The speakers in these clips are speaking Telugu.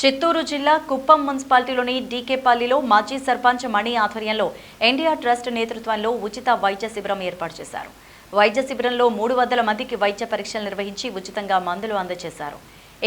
చిత్తూరు జిల్లా కుప్పం మున్సిపాలిటీలోని డీకేపల్లిలో మాజీ సర్పంచ్ మణి ఆధ్వర్యంలో ఎన్టీఆర్ ట్రస్ట్ నేతృత్వంలో ఉచిత వైద్య శిబిరం ఏర్పాటు చేశారు. వైద్య శిబిరంలో 300 మందికి వైద్య పరీక్షలు నిర్వహించి ఉచితంగా మందులు అందజేశారు.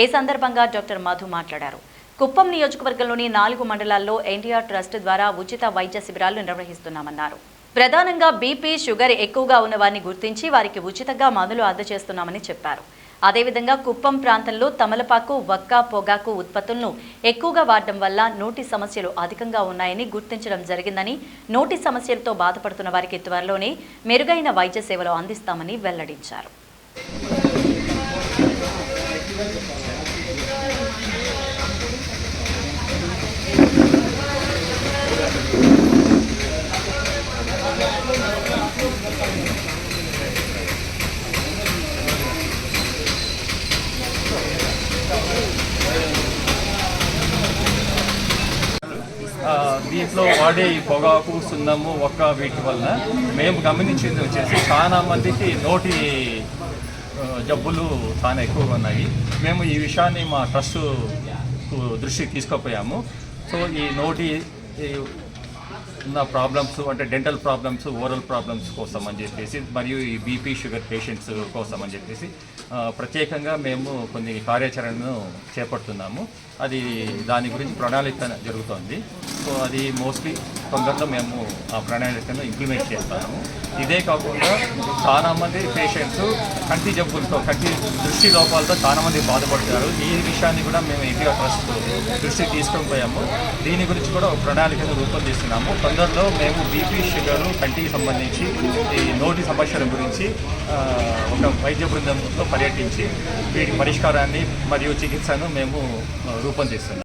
ఈ సందర్భంగా డాక్టర్ మధు మాట్లాడారు. కుప్పం నియోజకవర్గంలోని 4 మండలాల్లో ఎన్టీఆర్ ట్రస్ట్ ద్వారా ఉచిత వైద్య శిబిరాలు నిర్వహిస్తున్నామన్నారు. ప్రధానంగా బీపీ, షుగర్ ఎక్కువగా ఉన్న వారిని గుర్తించి వారికి ఉచితంగా మందులు అందజేస్తున్నామని చెప్పారు. అదేవిధంగా కుప్పం ప్రాంతంలో తమలపాకు, వక్క, పొగాకు ఉత్పత్తులను ఎక్కువగా వాడడం వల్ల నోటి సమస్యలు అధికంగా ఉన్నాయని గుర్తించడం జరిగిందని, నోటి సమస్యలతో బాధపడుతున్న వారికి త్వరలోనే మెరుగైన వైద్య సేవలు అందిస్తామని వెల్లడించారు. దీంట్లో వాడే ఈ పొగాకు, సున్నము, ఒక్క వీటి వలన మేము గమనించింది వచ్చేసి చాలా మందికి నోటి జబ్బులు చాలా ఎక్కువగా ఉన్నాయి. మేము ఈ విషయాన్ని మా ట్రస్ట్ దృష్టికి తీసుకుపోయాము. సో ఈ నోటి ఉన్న ప్రాబ్లమ్స్ అంటే డెంటల్ ప్రాబ్లమ్స్, ఓరల్ ప్రాబ్లమ్స్ కోసం అని చెప్పేసి, మరియు ఈ బీపీ, షుగర్ పేషెంట్స్ కోసం అని చెప్పేసి ప్రత్యేకంగా మేము కొన్ని కార్యాచరణను చేపడుతున్నాము. అది దాని గురించి ప్రణాళిక జరుగుతోంది. సో అది మోస్ట్లీ తొందరలో మేము ఆ ప్రణాళికను ఇంప్లిమెంట్ చేస్తాము. ఇదే కాకుండా చాలామంది పేషెంట్స్ కంటి జబ్బులతో, కంటి దృష్టి లోపాలతో చాలామంది బాధపడుతున్నారు. ఈ విషయాన్ని కూడా మేము ఎన్టీఆర్ ట్రస్ట్ దృష్టికి తీసుకొని పోయాము. దీని గురించి కూడా ఒక ప్రణాళికను రూపొందిస్తున్నాము. తొందరలో మేము బీపీ, షుగరు, కంటికి సంబంధించి ఈ నోటి సమస్యల గురించి ఒక వైద్య బృందంతో పర్యటించి వీటి పరిష్కారాన్ని మరియు చికిత్సను మేము రూపొందిస్తున్నాం.